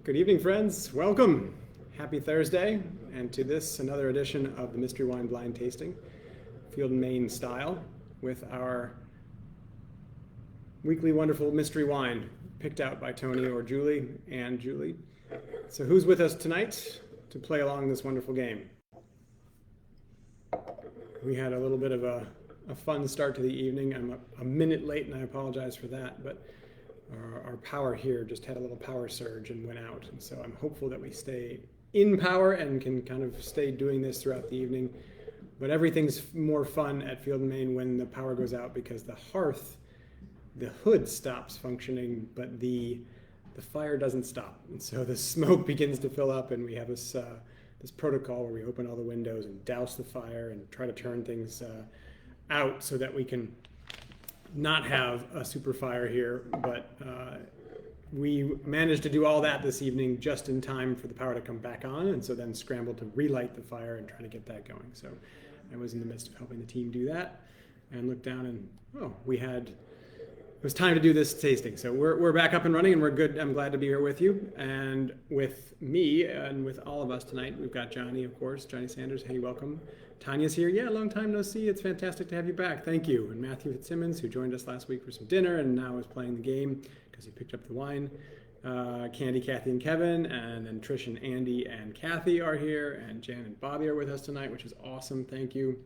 Good evening, friends. Welcome. Happy Thursday, and to this, another edition of the Mystery Wine Blind Tasting, Field and Maine style, with our weekly wonderful mystery wine picked out by Tony or Julie and Julie. So who's with us tonight to play along this wonderful game? We had a little bit of a fun start to the evening. I'm a minute late, and I apologize for that, but our power here just had a little power surge and went out. And so I'm hopeful that we stay in power and can kind of stay doing this throughout the evening. But everything's more fun at Field and Maine when the power goes out, because the hearth, the hood stops functioning, but the fire doesn't stop. And so the smoke begins to fill up, and we have this protocol where we open all the windows and douse the fire and try to turn things out so that we can not have a super fire here. But we managed to do all that this evening just in time for the power to come back on, and so then scrambled to relight the fire and try to get that going. So I was in the midst of helping the team do that, and looked down and it was time to do this tasting. So we're back up and running, and we're good. I'm glad to be here with you and with me and with all of us tonight. We've got Johnny, of course, Johnny Sanders. Hey, welcome. Tanya's here. Yeah, long time no see. It's fantastic to have you back. Thank you. And Matthew Fitzsimmons, who joined us last week for some dinner and now is playing the game because he picked up the wine. Candy, Kathy, and Kevin, and then Trish and Andy and Kathy are here, and Jan and Bobby are with us tonight, which is awesome. Thank you.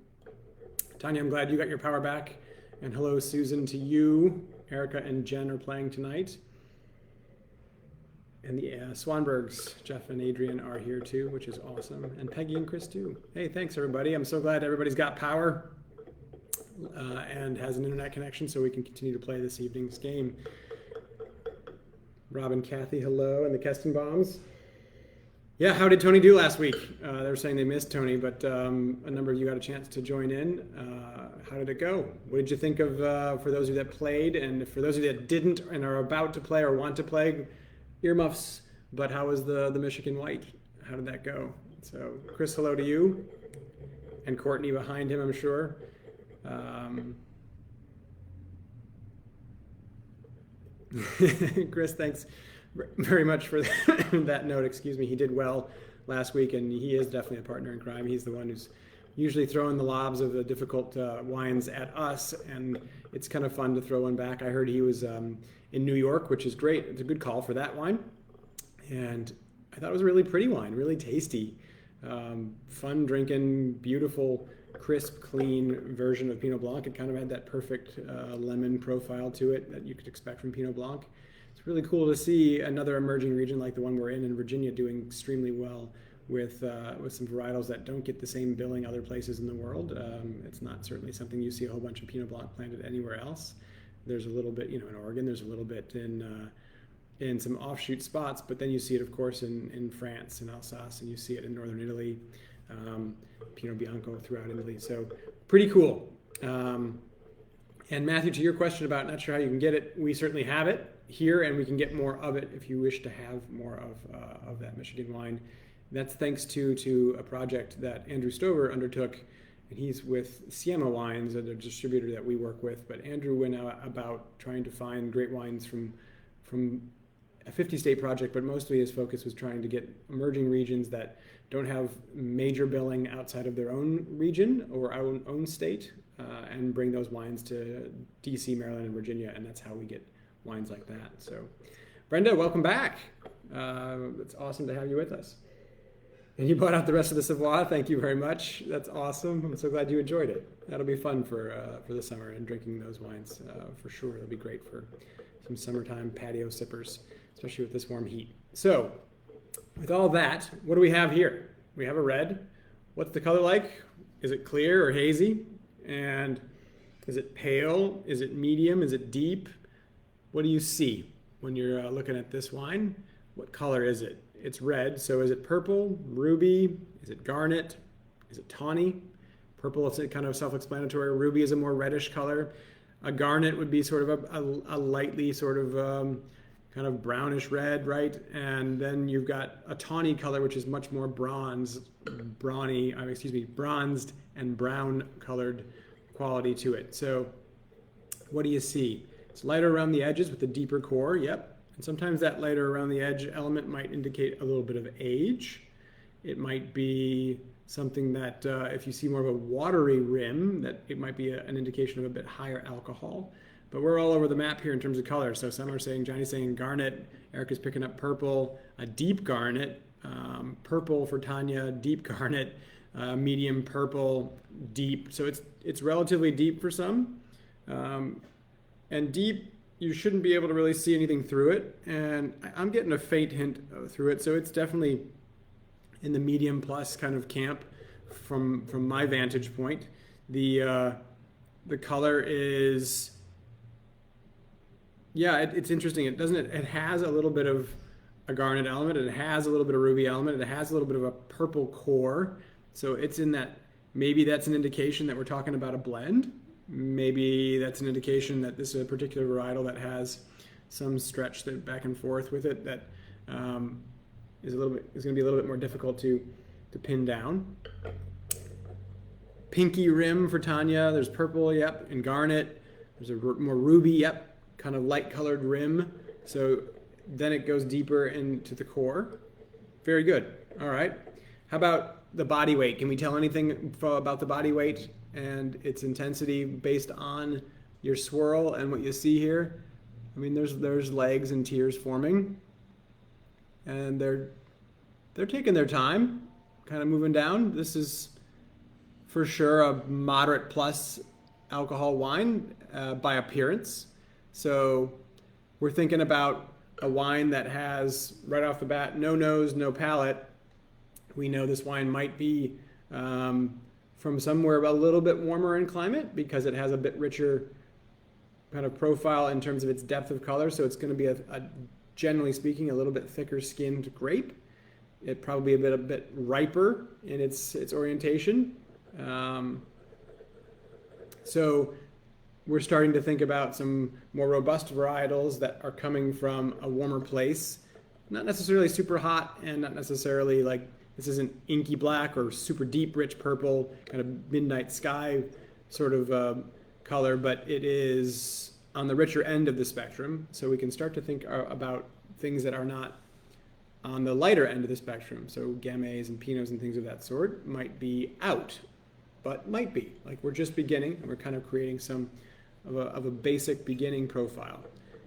Tanya, I'm glad you got your power back. And hello, Susan, to you. Erica and Jen are playing tonight. And the Swanbergs, Jeff and Adrian, are here too, which is awesome. And Peggy and Chris too. Hey, thanks everybody. I'm so glad everybody's got power and has an internet connection so we can continue to play this evening's game. Rob and Kathy, hello, and the Kestenbaums. Yeah, how did Tony do last week? They were saying they missed Tony, but a number of you got a chance to join in. How did it go? What did you think of, for those of you that played, and for those of you that didn't and are about to play or want to play, earmuffs, but how was the Michigan White? How did that go? So, Chris, hello to you. And Courtney behind him, I'm sure. Chris, thanks very much for that note. Excuse me. He did well last week, and he is definitely a partner in crime. He's the one who's usually throwing the lobs of the difficult wines at us, and it's kind of fun to throw one back. I heard he was in New York, which is great. It's a good call for that wine. And I thought it was a really pretty wine, really tasty, fun drinking, beautiful, crisp, clean version of Pinot Blanc. It kind of had that perfect lemon profile to it that you could expect from Pinot Blanc. It's really cool to see another emerging region like the one we're in Virginia doing extremely well with some varietals that don't get the same billing other places in the world. It's not certainly something you see a whole bunch of Pinot Blanc planted anywhere else. There's a little bit, in Oregon. There's a little bit in some offshoot spots, but then you see it, of course, in France and Alsace, and you see it in northern Italy, Pinot Bianco throughout Italy. So pretty cool. And Matthew, to your question about not sure how you can get it, we certainly have it here, and we can get more of it if you wish to have more of that Michigan wine. That's thanks to a project that Andrew Stover undertook, and he's with Siema Wines, a distributor that we work with. But Andrew went out about trying to find great wines from a 50-state project, but mostly his focus was trying to get emerging regions that don't have major billing outside of their own region or own state, and bring those wines to DC, Maryland, and Virginia, and that's how we get wines like that. So, Brenda, welcome back. It's awesome to have you with us. And you bought out the rest of the Savoie. Thank you very much. That's awesome. I'm so glad you enjoyed it. That'll be fun for the summer, and drinking those wines for sure. It'll be great for some summertime patio sippers, especially with this warm heat. So, with all that, what do we have here? We have a red. What's the color like? Is it clear or hazy? And is it pale? Is it medium? Is it deep? What do you see when you're looking at this wine? What color is it? It's red, so is it purple, ruby? Is it garnet? Is it tawny? Purple is kind of self-explanatory. Ruby is a more reddish color. A garnet would be sort of a lightly sort of kind of brownish red, right? And then you've got a tawny color, which is much more bronzed and brown colored quality to it. So what do you see? It's lighter around the edges with a deeper core, yep. And sometimes that lighter around the edge element might indicate a little bit of age. It might be something that if you see more of a watery rim, that it might be an indication of a bit higher alcohol. But we're all over the map here in terms of color. So some are saying, Johnny's saying garnet, Eric is picking up purple, a deep garnet, purple for Tanya, deep garnet, medium purple, deep. So it's relatively deep for some. And deep, you shouldn't be able to really see anything through it. And I'm getting a faint hint through it. So it's definitely in the medium plus kind of camp from my vantage point. The color is, yeah, it's interesting. It has a little bit of a garnet element. It has a little bit of ruby element. It has a little bit of a purple core. So it's in that, maybe that's an indication that we're talking about a blend. Maybe that's an indication that this is a particular varietal that has some stretch that back and forth with it that is going to be a little bit more difficult to pin down. Pinky rim for Tanya. There's purple, yep, and garnet. There's a more ruby, yep, kind of light colored rim. So then it goes deeper into the core. Very good. All right. How about the body weight? Can we tell anything about the body weight and its intensity based on your swirl and what you see here? I mean, there's legs and tears forming, and they're taking their time, kind of moving down. This is for sure a moderate plus alcohol wine by appearance. So we're thinking about a wine that has, right off the bat, no nose, no palate. We know this wine might be from somewhere a little bit warmer in climate because it has a bit richer kind of profile in terms of its depth of color. So it's going to be generally speaking, a little bit thicker skinned grape. It probably a bit riper in its orientation. So we're starting to think about some more robust varietals that are coming from a warmer place, not necessarily super hot and not necessarily like, this isn't inky black or super deep, rich purple, kind of midnight sky sort of color, but it is on the richer end of the spectrum. So we can start to think about things that are not on the lighter end of the spectrum. So Gamay and Pinots and things of that sort might be out, but might be. Like we're just beginning, and we're kind of creating some of a basic beginning profile.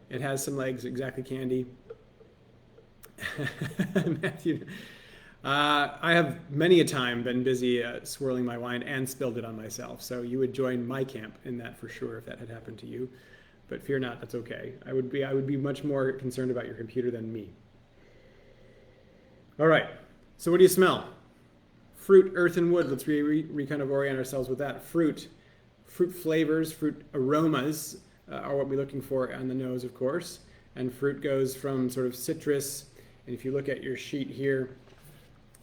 It has some legs, exactly, Candy. Matthew. I have many a time been busy swirling my wine and spilled it on myself. So you would join my camp in that for sure if that had happened to you. But fear not, that's okay. I would be much more concerned about your computer than me. All right. So what do you smell? Fruit, earth, and wood. Let's kind of orient ourselves with that. Fruit flavors, fruit aromas are what we're looking for on the nose, of course. And fruit goes from sort of citrus. And if you look at your sheet here,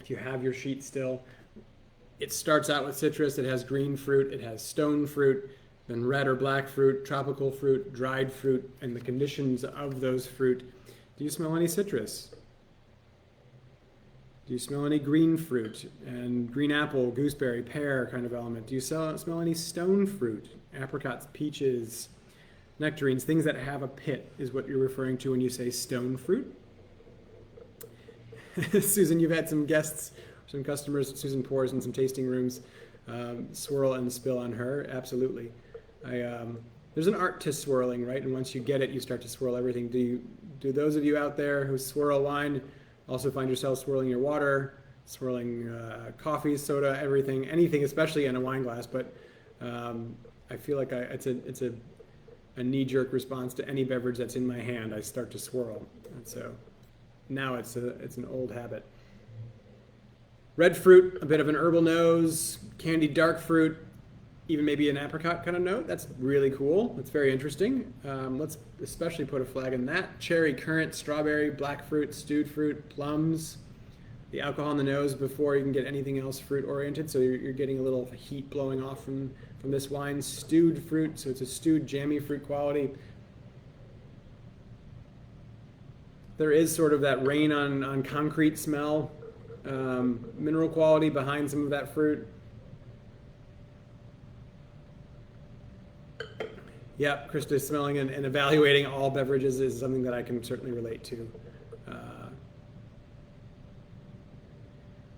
if you have your sheet still, it starts out with citrus. It has green fruit. It has stone fruit, then red or black fruit, tropical fruit, dried fruit, and the conditions of those fruit. Do you smell any citrus? Do you smell any green fruit and green apple, gooseberry, pear kind of element? Do you smell any stone fruit, apricots, peaches, nectarines, things that have a pit is what you're referring to when you say stone fruit? Susan, you've had some guests, some customers, Susan pours in some tasting rooms, swirl and spill on her. Absolutely. There's an art to swirling, right? And once you get it, you start to swirl everything. Do those of you out there who swirl wine also find yourself swirling your water, swirling coffee, soda, everything, anything, especially in a wine glass? But I feel like it's a knee-jerk response to any beverage that's in my hand. I start to swirl, and so now it's an old habit. Red fruit, a bit of an herbal nose, candied dark fruit, even maybe an apricot kind of note. That's really cool. That's very interesting. Let's especially put a flag in that. Cherry, currant, strawberry, black fruit, stewed fruit, plums. The alcohol in the nose before you can get anything else fruit oriented. So you're getting a little heat blowing off from this wine. Stewed fruit, so it's a stewed jammy fruit quality. There is sort of that rain on concrete smell, mineral quality behind some of that fruit. Yeah, Krista, smelling and evaluating all beverages is something that I can certainly relate to. Uh,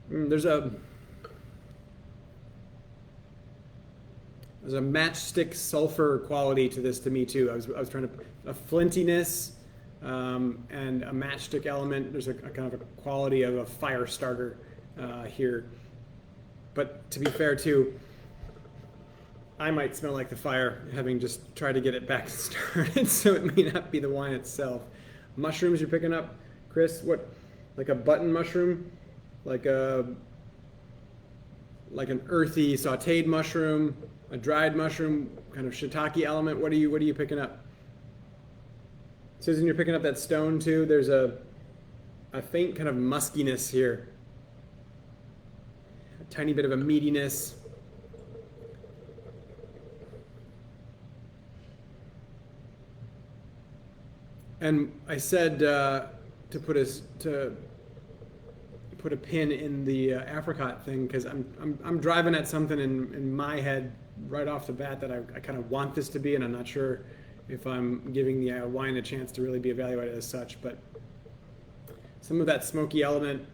there's a matchstick sulfur quality to this to me too. I was trying to a flintiness and a matchstick element. There's a kind of a quality of a fire starter here. But to be fair too, I might smell like the fire, having just tried to get it back started, so it may not be the wine itself. Mushrooms you're picking up, Chris? What, like a button mushroom? Like an earthy sautéed mushroom, a dried mushroom, kind of shiitake element. What are you picking up? Susan, you're picking up that stone too. There's a faint kind of muskiness here. A tiny bit of a meatiness. And I said to put a pin in the apricot thing because I'm driving at something in my head right off the bat that I kind of want this to be, and I'm not sure if I'm giving the wine a chance to really be evaluated as such. But some of that smoky element,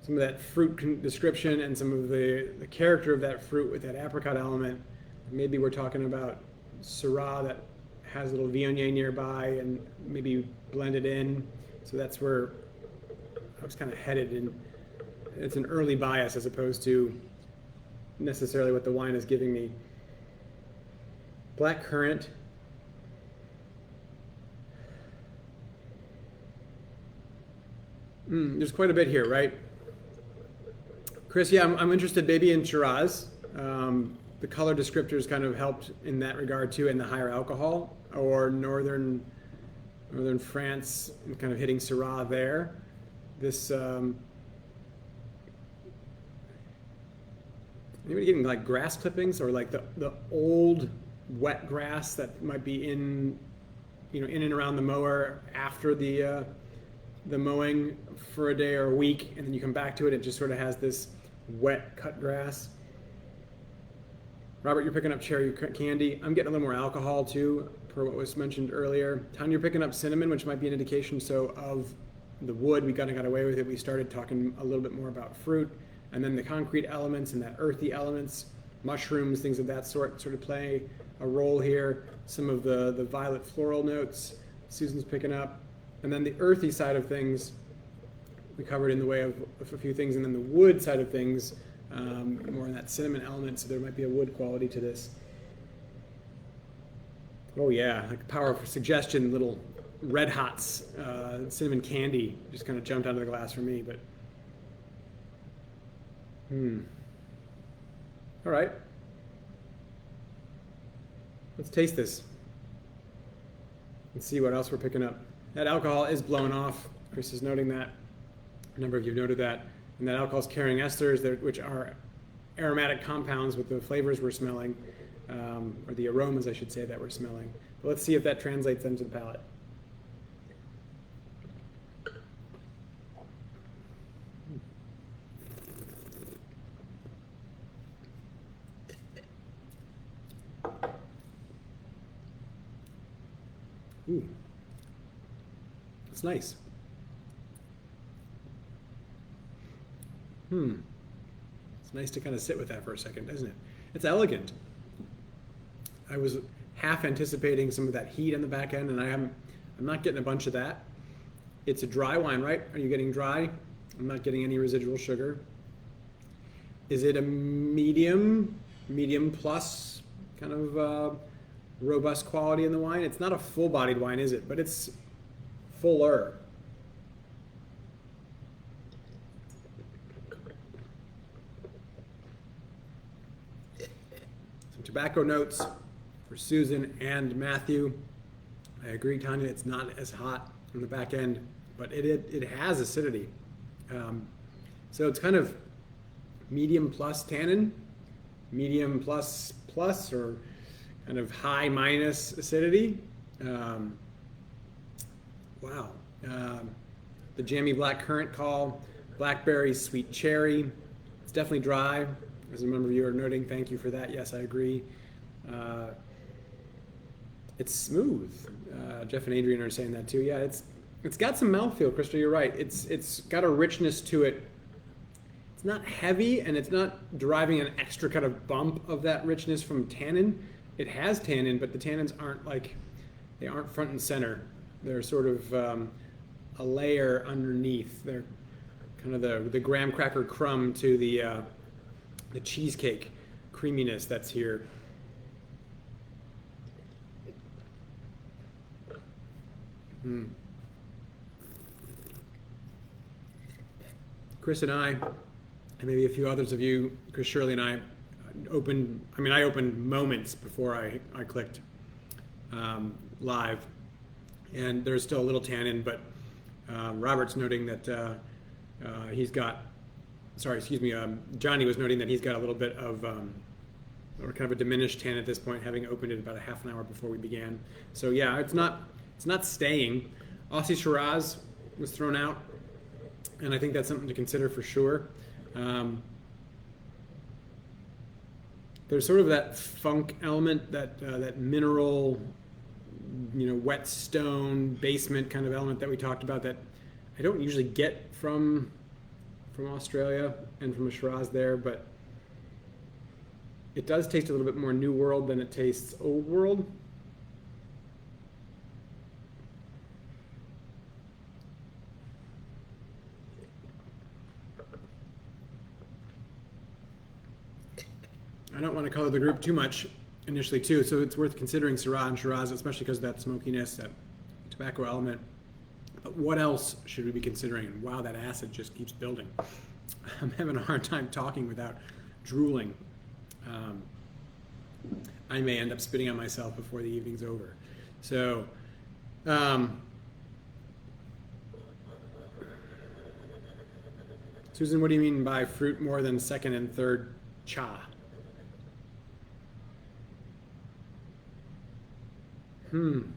some of that fruit description, and some of the character of that fruit with that apricot element. Maybe we're talking about Syrah that has a little Viognier nearby and maybe blended in. So that's where I was kind of headed, and it's an early bias as opposed to necessarily what the wine is giving me. Black currant. There's quite a bit here, right? Chris, yeah, I'm interested maybe in Shiraz. The color descriptors kind of helped in that regard too, and the higher alcohol, or northern France, kind of hitting Syrah there. This anybody getting like grass clippings or like the old wet grass that might be in and around the mower after the mowing for a day or a week, and then you come back to it, it just sort of has this wet cut grass. Robert, you're picking up cherry candy. I'm getting a little more alcohol too, per what was mentioned earlier. Tanya, you're picking up cinnamon, which might be an indication of the wood. We kind of got away with it. We started talking a little bit more about fruit, and then the concrete elements and that earthy elements, mushrooms, things of that sort of play a role here. Some of the violet floral notes Susan's picking up. And then the earthy side of things we covered in the way of a few things, and then the wood side of things, more in that cinnamon element, so there might be a wood quality to this. Oh yeah, like power of suggestion, little red hots, cinnamon candy just kind of jumped out of the glass for me, but all right, let's taste this and see what else we're picking up. That alcohol is blowing off. Chris is noting that. A number of you noted that. And that alcohol is carrying esters, which are aromatic compounds with the flavors we're smelling, or the aromas, I should say, that we're smelling. But let's see if that translates into the palate. Ooh, it's nice. It's nice to kind of sit with that for a second, isn't it? It's elegant. I was half anticipating some of that heat on the back end, and I'm not getting a bunch of that. It's a dry wine, right? Are you getting dry? I'm not getting any residual sugar. Is it a medium plus kind of robust quality in the wine? It's not a full-bodied wine, is it? But it's fuller. Some tobacco notes for Susan and Matthew. I agree, Tanya, it's not as hot on the back end, but it has acidity. So it's kind of medium plus tannin, medium plus, or kind of high minus acidity. Wow. The jammy black currant call, blackberry, sweet cherry. It's definitely dry. As a member of you are noting, thank you for that. Yes, I agree. It's smooth. Jeff and Adrian are saying that too. Yeah, it's got some mouthfeel, Krista. You're right. It's got a richness to it. It's not heavy, and it's not deriving an extra kind of bump of that richness from tannin. It has tannin, but the tannins aren't they aren't front and center. They're sort of a layer underneath. They're kind of the graham cracker crumb to the cheesecake creaminess that's here. Chris and I, and maybe a few others of you, Chris Shirley and I, I opened moments before I clicked live, and there's still a little tannin, but Robert's noting that Johnny was noting that he's got a little bit of, or kind of a diminished tan at this point, having opened it about a half an hour before we began. So yeah, it's not staying. Aussie Shiraz was thrown out, and I think that's something to consider for sure. There's sort of that funk element, that mineral, wet stone basement kind of element that we talked about that I don't usually get from Australia and from a Shiraz there, but it does taste a little bit more New World than it tastes Old World. I don't want to color the group too much initially too, so it's worth considering Syrah and Shiraz, especially because of that smokiness, that tobacco element. But what else should we be considering? And wow, that acid just keeps building. I'm having a hard time talking without drooling. I may end up spitting on myself before the evening's over. So, Susan, what do you mean by fruit more than second and third cha?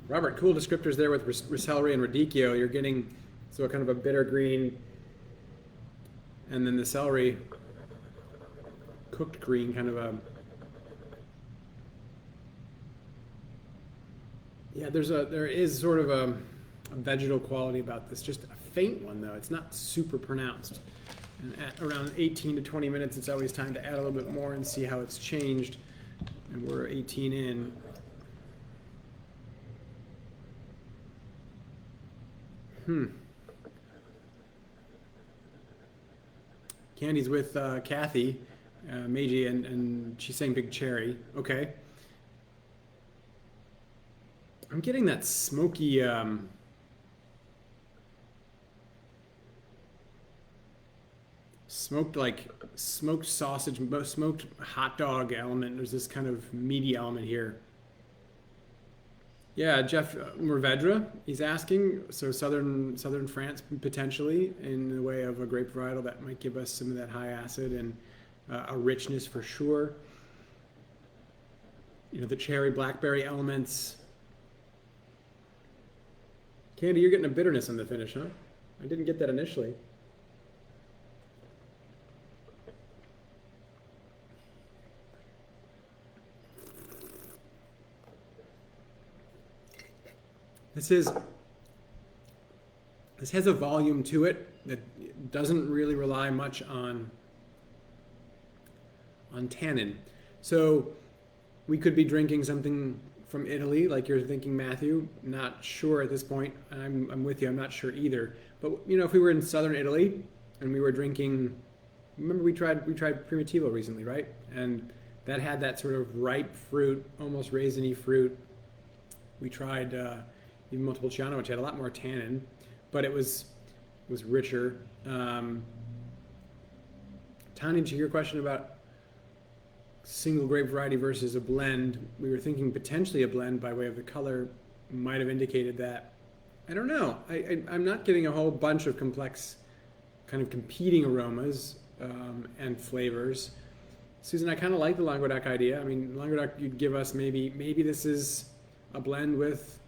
Robert, cool descriptors there with celery and radicchio. You're getting so kind of a bitter green, and then the celery cooked green, kind of a. Yeah, there is sort of a vegetal quality about this. Just a faint one though. It's not super pronounced. And at around 18 to 20 minutes, it's always time to add a little bit more and see how it's changed. And we're 18 in. Candy's with Kathy, Meiji, and she's saying big cherry. Okay. I'm getting that smoky, smoked sausage, smoked hot dog element. There's this kind of meaty element here. Yeah, Jeff Mourvedre, he's asking. So southern France potentially in the way of a grape varietal that might give us some of that high acid and a richness for sure. The cherry, blackberry elements. Candy, you're getting a bitterness on the finish, huh? I didn't get that initially. This has a volume to it that doesn't really rely much on tannin. So we could be drinking something from Italy, like you're thinking, Matthew. Not sure at this point. I'm with you. I'm not sure either. But if we were in southern Italy and we were drinking, remember we tried Primitivo recently, right? And that had that sort of ripe fruit, almost raisiny fruit. We tried even Montepulciano, which had a lot more tannin, but it was richer. Tanya, to your question about single grape variety versus a blend, we were thinking potentially a blend by way of the color might have indicated that. I don't know. I'm not getting a whole bunch of complex kind of competing aromas and flavors. Susan, I kind of like the Languedoc idea. I mean, Languedoc, you'd give us maybe this is a blend with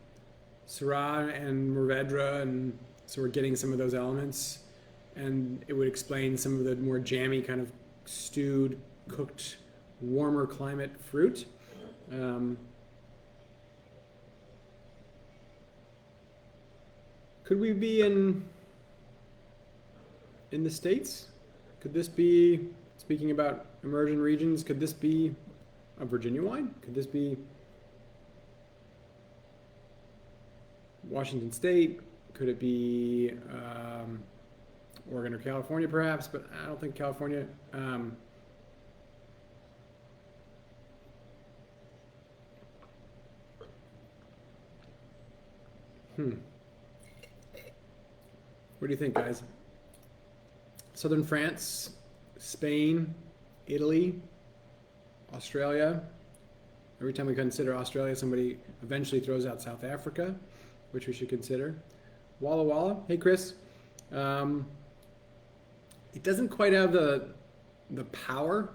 Syrah and Mourvedre, and so we're getting some of those elements, and it would explain some of the more jammy kind of stewed, cooked, warmer climate fruit. Could we be in the States? Could this be, speaking about emerging regions, could this be a Virginia wine? Could this be Washington State? Could it be Oregon or California, perhaps? But I don't think California. What do you think, guys? Southern France, Spain, Italy, Australia. Every time we consider Australia, somebody eventually throws out South Africa, which we should consider. Walla Walla. Hey, Chris. It doesn't quite have the power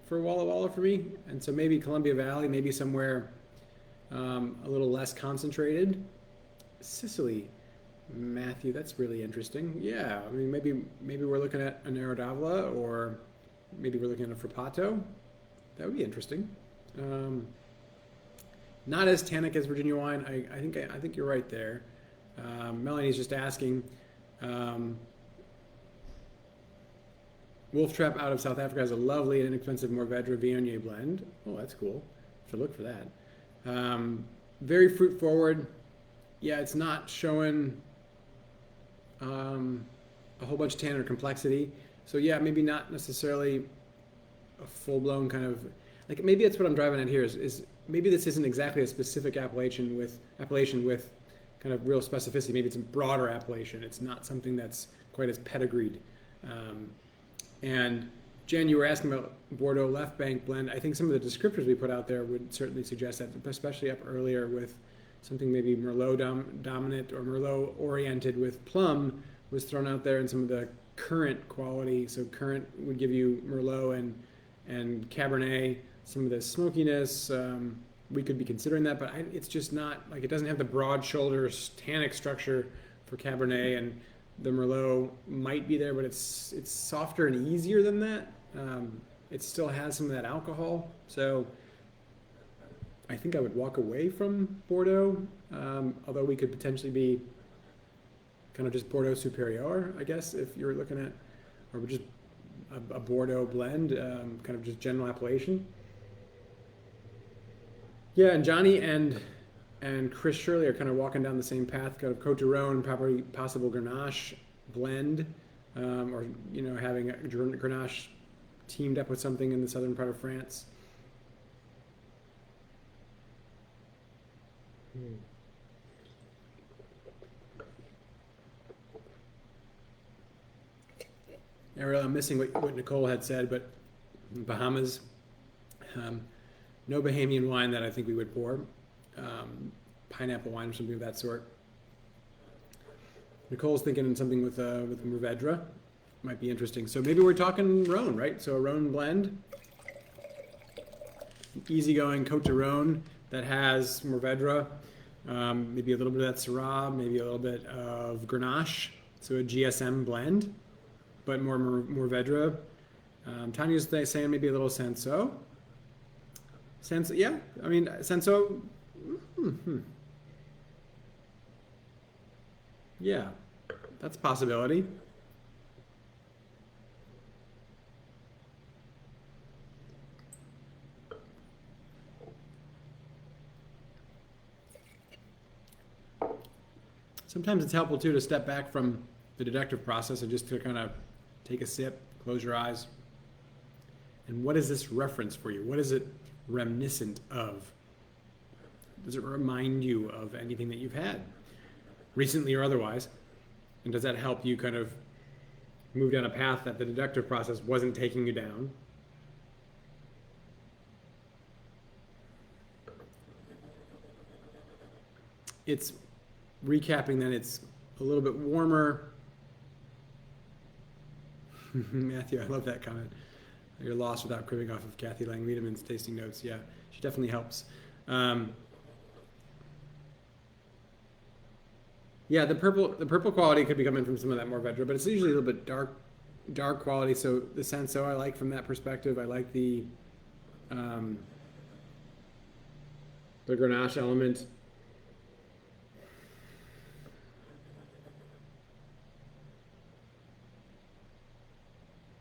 for Walla Walla for me, and so maybe Columbia Valley, maybe somewhere a little less concentrated. Sicily, Matthew, that's really interesting. Yeah, I mean, maybe we're looking at an Aradavla, or maybe we're looking at a Frappato. That would be interesting. Not as tannic as Virginia wine. I think you're right there. Melanie's just asking. Wolf Trap out of South Africa has a lovely and inexpensive Mourvedre Viognier blend. Oh, that's cool. Should look for that. Very fruit forward. Yeah, it's not showing a whole bunch of tannin or complexity. So yeah, maybe not necessarily a full-blown kind of, like, maybe that's what I'm driving at here is maybe this isn't exactly a specific appellation with kind of real specificity. Maybe it's a broader appellation. It's not something that's quite as pedigreed. And Jen, you were asking about Bordeaux Left Bank blend. I think some of the descriptors we put out there would certainly suggest that, especially up earlier with something maybe Merlot dominant or Merlot oriented with plum was thrown out there, and some of the current quality. So current would give you Merlot and Cabernet. Some of the smokiness, we could be considering that, but it's just not, like, it doesn't have the broad shoulders tannic structure for Cabernet, and the Merlot might be there, but it's softer and easier than that. It still has some of that alcohol, so I think I would walk away from Bordeaux, although we could potentially be kind of just Bordeaux Superior, I guess, if you're looking at, or just a Bordeaux blend, kind of just general appellation. Yeah, and Johnny and Chris Shirley are kind of walking down the same path, kind of Côte du Rhône, probably possible Grenache blend, or having a Grenache teamed up with something in the southern part of France. Ariel, I'm missing what Nicole had said, but Bahamas, no Bahamian wine that I think we would pour. Pineapple wine or something of that sort. Nicole's thinking something with Mourvedre. Might be interesting. So maybe we're talking Rhone, right? So a Rhone blend. Easygoing Côte du Rhône that has Mourvedre. Maybe a little bit of that Syrah, maybe a little bit of Grenache. So a GSM blend, but more Mourvedre. Tanya's saying maybe a little Sanso. Sanso, yeah. I mean, Sanso. Yeah, that's a possibility. Sometimes it's helpful too to step back from the deductive process and just to kind of take a sip, close your eyes. And what is this reference for you? What is it reminiscent of? Does it remind you of anything that you've had, recently or otherwise? And does that help you kind of move down a path that the deductive process wasn't taking you down? It's recapping that it's a little bit warmer. Matthew, I love that comment. You're lost without cribbing off of Kathy Lang Wiedemann's tasting notes. Yeah, she definitely helps. Yeah, the purple quality could be coming from some of that Mourvedre, but it's usually a little bit dark quality. So the Sanso I like from that perspective. I like the Grenache element.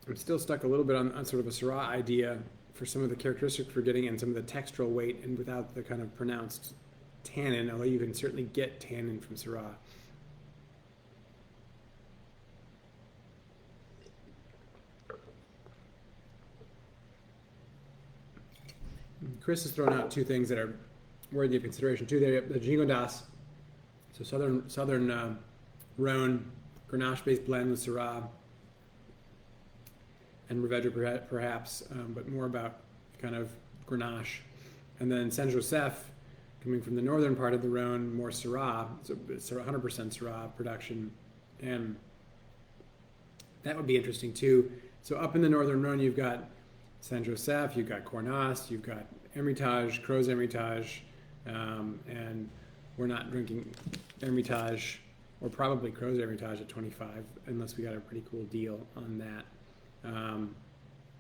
I'm still stuck a little bit on sort of a Syrah idea for some of the characteristics we're getting and some of the textural weight, and without the kind of pronounced tannin, although you can certainly get tannin from Syrah. Chris has thrown out two things that are worthy of consideration too. The Jingo Das, so southern Rhone Grenache-based blend with Syrah and Mourvedre perhaps, but more about kind of Grenache. And then Saint Joseph, coming from the northern part of the Rhone, more Syrah, so it's 100% Syrah production, and that would be interesting too. So up in the northern Rhone, you've got Saint Joseph, you've got Cornas, you've got Hermitage, Crozes Hermitage, and we're not drinking Hermitage or probably Crozes Hermitage at 25 unless we got a pretty cool deal on that.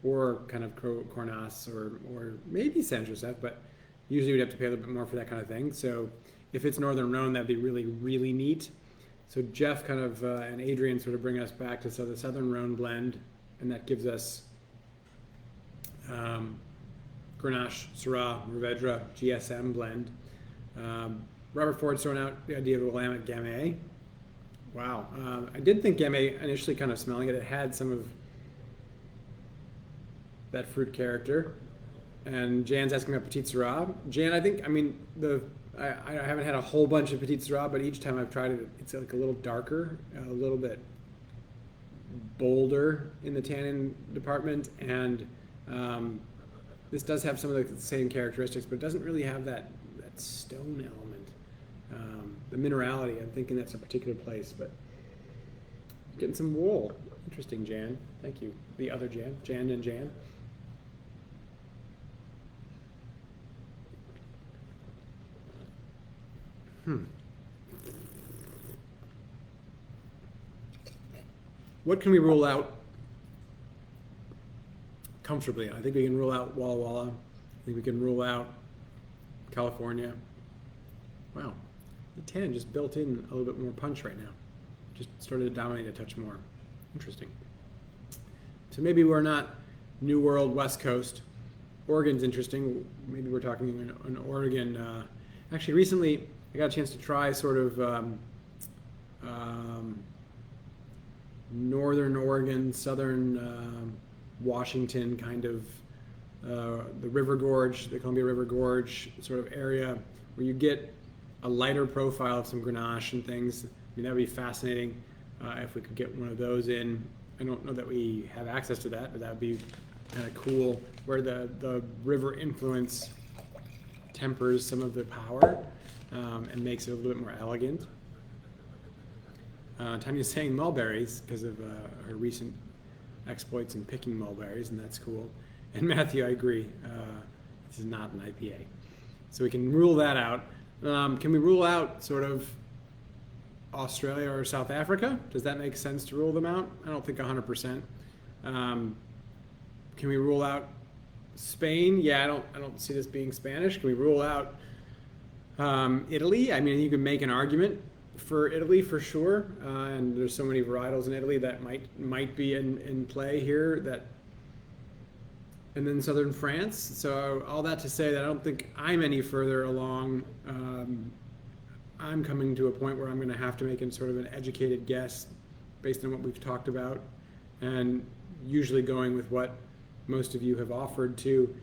Or kind of Cornas or maybe Saint Joseph, but usually we'd have to pay a little bit more for that kind of thing. So if it's Northern Rhone, that'd be really, really neat. So Jeff kind of and Adrian sort of bring us back to the Southern Rhone blend, and that gives us Grenache, Syrah, Mourvedre, GSM blend. Robert Ford's thrown out the idea of a Willamette Gamay. Wow. I did think Gamay initially, kind of smelling it, it had some of that fruit character. And Jan's asking about Petite Syrah. Jan, I haven't had a whole bunch of Petite Syrah, but each time I've tried it, it's like a little darker, a little bit bolder in the tannin department, and this does have some of the same characteristics, but it doesn't really have that stone element. The minerality, I'm thinking that's a particular place, but getting some wool. Interesting, Jan. Thank you. The other Jan. Jan and Jan. What can we rule out comfortably? I think we can rule out Walla Walla. I think we can rule out California. Wow, the tannin just built in a little bit more punch right now. Just started to dominate a touch more. Interesting. So maybe we're not New World West Coast. Oregon's interesting. Maybe we're talking in Oregon. Actually, recently I got a chance to try sort of northern Oregon, southern Washington, kind of the River Gorge, the Columbia River Gorge sort of area, where you get a lighter profile of some Grenache and things. I mean, that would be fascinating if we could get one of those in. I don't know that we have access to that, but that would be kind of cool, where the river influence tempers some of the power and makes it a little bit more elegant. Tanya's saying mulberries because of her recent exploits in picking mulberries, and that's cool. And Matthew, I agree. This is not an IPA. So we can rule that out. Can we rule out sort of Australia or South Africa? Does that make sense to rule them out? I don't think 100%. Can we rule out Spain? Yeah, I don't see this being Spanish. Can we rule out Italy? I mean, you can make an argument for Italy for sure, and there's so many varietals in Italy that might be in play here. And then southern France. So all that to say that I don't think I'm any further along. I'm coming to a point where I'm going to have to make sort of an educated guess based on what we've talked about, and usually going with what most of you have offered too.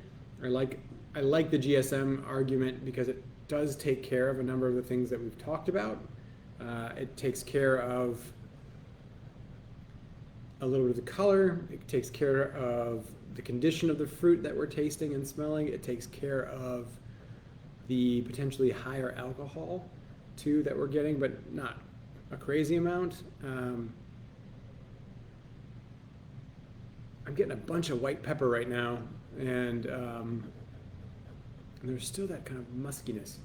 I like the GSM argument because it does take care of a number of the things that we've talked about. It takes care of a little bit of the color. It takes care of the condition of the fruit that we're tasting and smelling. It takes care of the potentially higher alcohol too that we're getting, but not a crazy amount. I'm getting a bunch of white pepper right now, and there's still that kind of muskiness.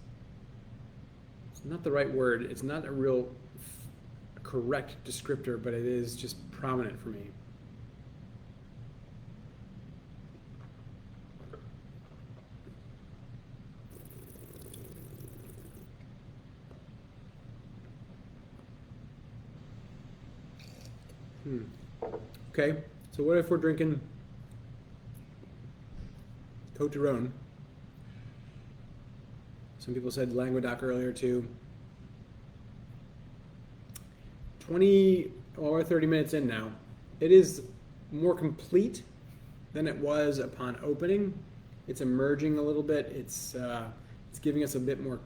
It's not the right word. It's not a real correct descriptor, but it is just prominent for me. Okay, So what if we're drinking Côte du Rhône? Some people said Languedoc earlier too. 20 or 30 minutes in now. It is more complete than it was upon opening. It's emerging a little bit. It's giving us a bit more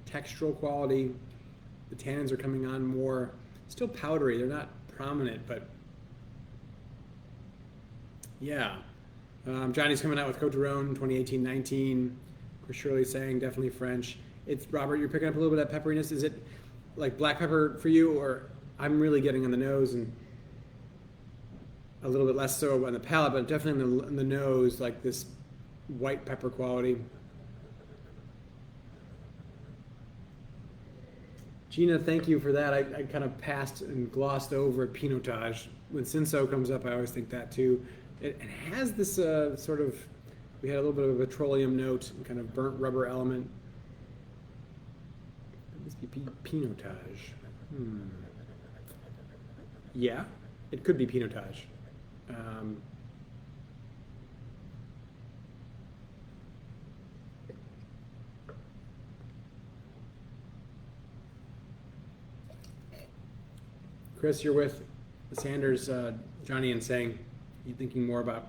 textural quality. The tannins are coming on more. Still powdery. They're not prominent, but yeah. Johnny's coming out with Côte du Rhône 2018-19. Chris Shirley saying definitely French. It's Robert. You're picking up a little bit of that pepperiness. Is it like black pepper for you, or I'm really getting on the nose and a little bit less so on the palate, but definitely in the nose, like this white pepper quality. Gina, thank you for that. I kind of passed and glossed over Pinotage. When Cinsault comes up, I always think that too. It has this sort of, we had a little bit of a petroleum note, kind of burnt rubber element. This be Pinotage. Yeah, it could be Pinotage. Chris, you're with Sanders, Johnny, and saying you're thinking more about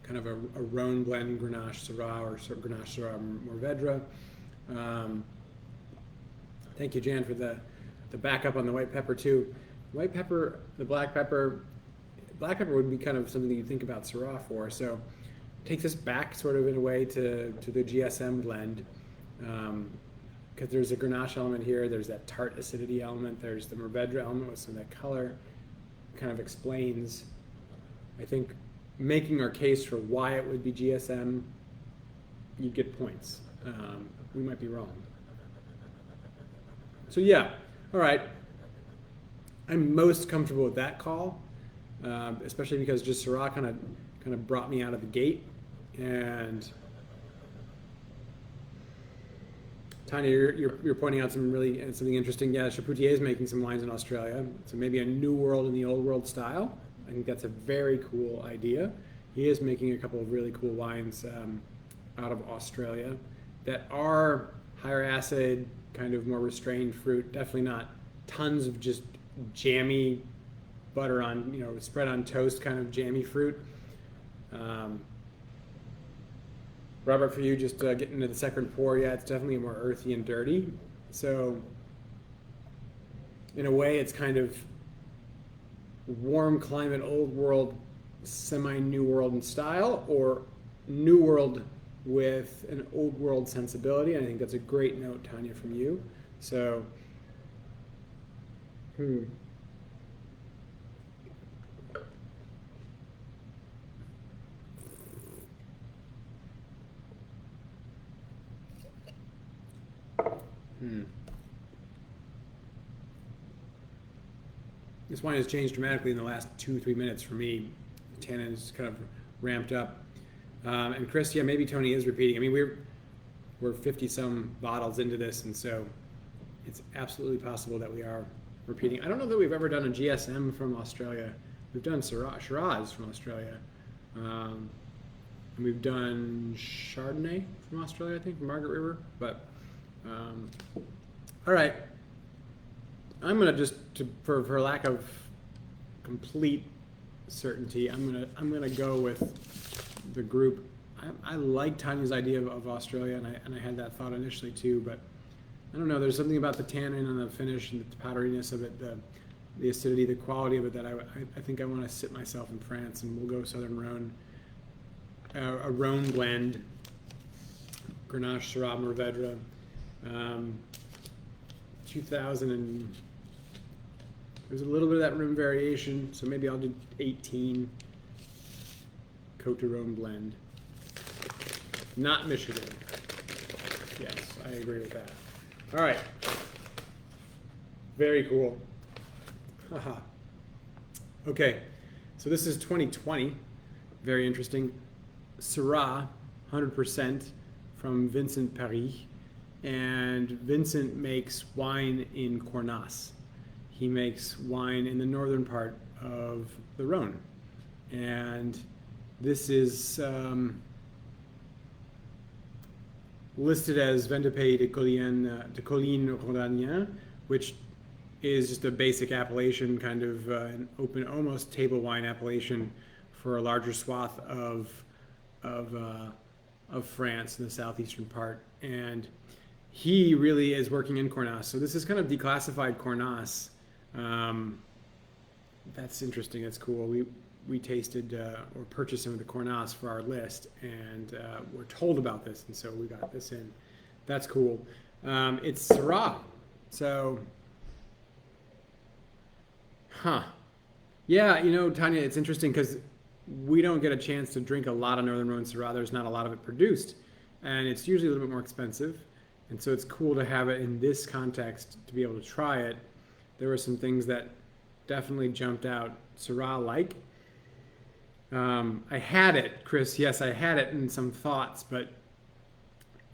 kind of a Rhone blend Grenache Syrah or Grenache Syrah Mourvedre. Thank you, Jan, for the backup on the white pepper too. White pepper, the black pepper would be kind of something that you think about Syrah for. So takes us back sort of in a way to the GSM blend. Because there's a Grenache element here, there's that tart acidity element, there's the Mourvedre element with some of that color. Kind of explains, I think, making our case for why it would be GSM, you get points. We might be wrong. So yeah, all right. I'm most comfortable with that call, especially because just Syrah kind of brought me out of the gate. And Tanya, you're pointing out something interesting. Yeah, Chapoutier is making some wines in Australia, so maybe a new world in the old world style. I think that's a very cool idea. He is making a couple of really cool wines out of Australia that are higher acid, kind of more restrained fruit. Definitely not tons of just jammy butter on, spread on toast kind of jammy fruit. Robert, for you, just getting into the second pour, yeah, it's definitely more earthy and dirty. So in a way, it's kind of warm climate, old world, semi-new world in style, or new world with an old world sensibility. And I think that's a great note, Tanya, from you. So, This wine has changed dramatically in the last 2-3 minutes for me. The tannin is kind of ramped up. And Chris, yeah, maybe Tony is repeating. I mean, we're 50-some bottles into this, and so it's absolutely possible that we are repeating. I don't know that we've ever done a GSM from Australia. We've done Shiraz from Australia. And we've done Chardonnay from Australia, I think, from Margaret River. But, all right. I'm gonna just, for lack of complete certainty, I'm gonna go with the group. I like Tanya's idea of Australia, and I had that thought initially too. But I don't know. There's something about the tannin and the finish and the powderiness of it, the acidity, the quality of it that I think I want to sit myself in France, and we'll go Southern Rhone, a Rhone blend, Grenache Syrah Mourvedre, 2000 and. There's a little bit of that rim variation, so maybe I'll do 18 Côte du Rhône blend. Not Michigan. Yes, I agree with that. All right. Very cool. Haha. Okay, so this is 2020. Very interesting. Syrah, 100% from Vincent Paris. And Vincent makes wine in Cornas. He makes wine in the northern part of the Rhone. and this is listed as Vin de Pays de Collines Rhodaniens, which is just a basic appellation, kind of an open, almost table wine appellation for a larger swath of France in the southeastern part. And he really is working in Cornas. So this is kind of declassified Cornas. That's interesting. That's cool. We tasted or purchased some of the Cornas for our list, and we're told about this, and so we got this in. That's cool. It's Syrah. So, yeah, you know, Tanya, it's interesting because we don't get a chance to drink a lot of Northern Rhone Syrah. There's not a lot of it produced, and it's usually a little bit more expensive. And so it's cool to have it in this context to be able to try it. There were some things that definitely jumped out Syrah-like. I had it, Chris. Yes, I had it in some thoughts, but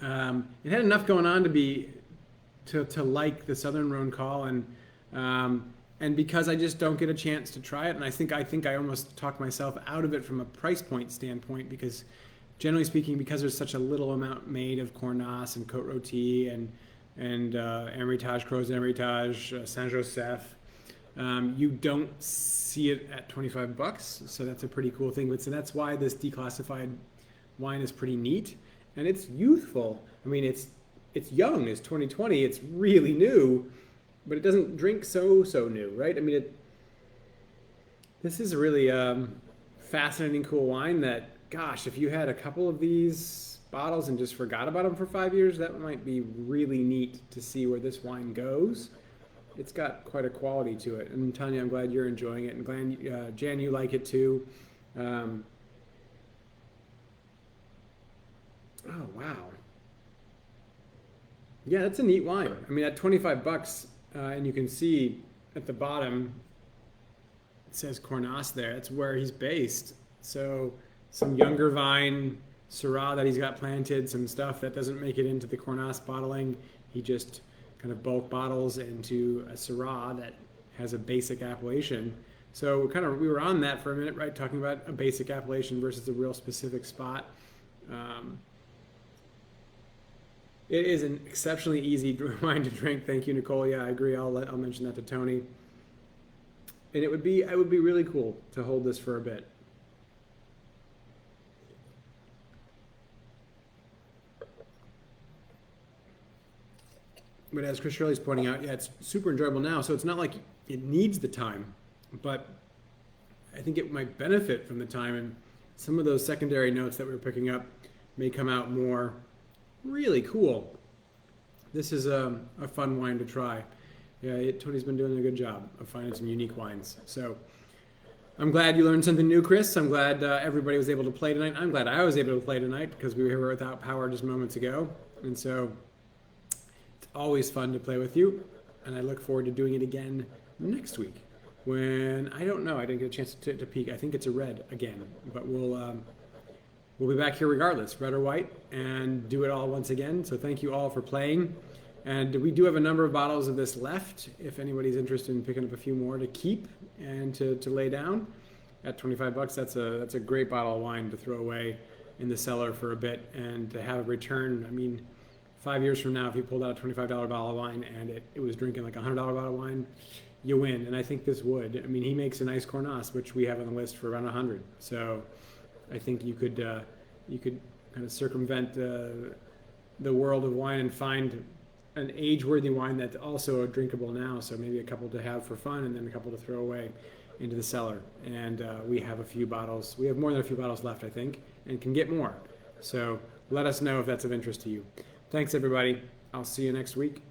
it had enough going on to like the Southern Rhone call, and because I just don't get a chance to try it, and I think I almost talked myself out of it from a price point standpoint, because generally speaking, because there's such a little amount made of Cornas and Côte Rôtie and Hermitage, Gros Hermitage, Saint Joseph, you don't see it at $25, so that's a pretty cool thing. But so that's why this declassified wine is pretty neat, and it's youthful. I mean, it's young. It's 2020. It's really new, but it doesn't drink so new, right? I mean, this is a really fascinating, cool wine that, gosh, if you had a couple of these bottles and just forgot about them for 5 years, that might be really neat to see where this wine goes. It's got quite a quality to it. And Tanya, I'm glad you're enjoying it, and glad, Jan, you like it too. Oh, wow. Yeah, that's a neat wine. I mean, at $25, and you can see at the bottom, it says Cornas there. That's where he's based. So some younger vine Syrah that he's got planted, some stuff that doesn't make it into the Cornas bottling. He just kind of bulk bottles into a Syrah that has a basic appellation. So we were on that for a minute, right? Talking about a basic appellation versus a real specific spot. It is an exceptionally easy wine to drink. Thank you, Nicole. Yeah, I agree. I'll mention that to Tony. And it would be really cool to hold this for a bit. But as Chris Shirley's pointing out, yeah, it's super enjoyable now. So it's not like it needs the time, but I think it might benefit from the time, and some of those secondary notes that we're picking up may come out more. Really cool. This is a fun wine to try. Yeah, Tony's been doing a good job of finding some unique wines. So I'm glad you learned something new, Chris. I'm glad everybody was able to play tonight. I'm glad I was able to play tonight because we were here without power just moments ago. And so it's always fun to play with you. And I look forward to doing it again next week when, I don't know, I didn't get a chance to peek. I think it's a red again, but we'll be back here regardless, red or white, and do it all once again. So thank you all for playing. And we do have a number of bottles of this left if anybody's interested in picking up a few more to keep and to lay down. At $25, that's a great bottle of wine to throw away in the cellar for a bit and to have a return. I mean, 5 years from now, if you pulled out a $25 bottle of wine and it was drinking like a $100 bottle of wine, you win. And I think this would. I mean, he makes a nice Cornas, which we have on the list for around 100. So I think you could kind of circumvent the world of wine and find an age-worthy wine that's also drinkable now. So maybe a couple to have for fun and then a couple to throw away into the cellar. And we have a few bottles. We have more than a few bottles left, I think, and can get more. So let us know if that's of interest to you. Thanks, everybody. I'll see you next week.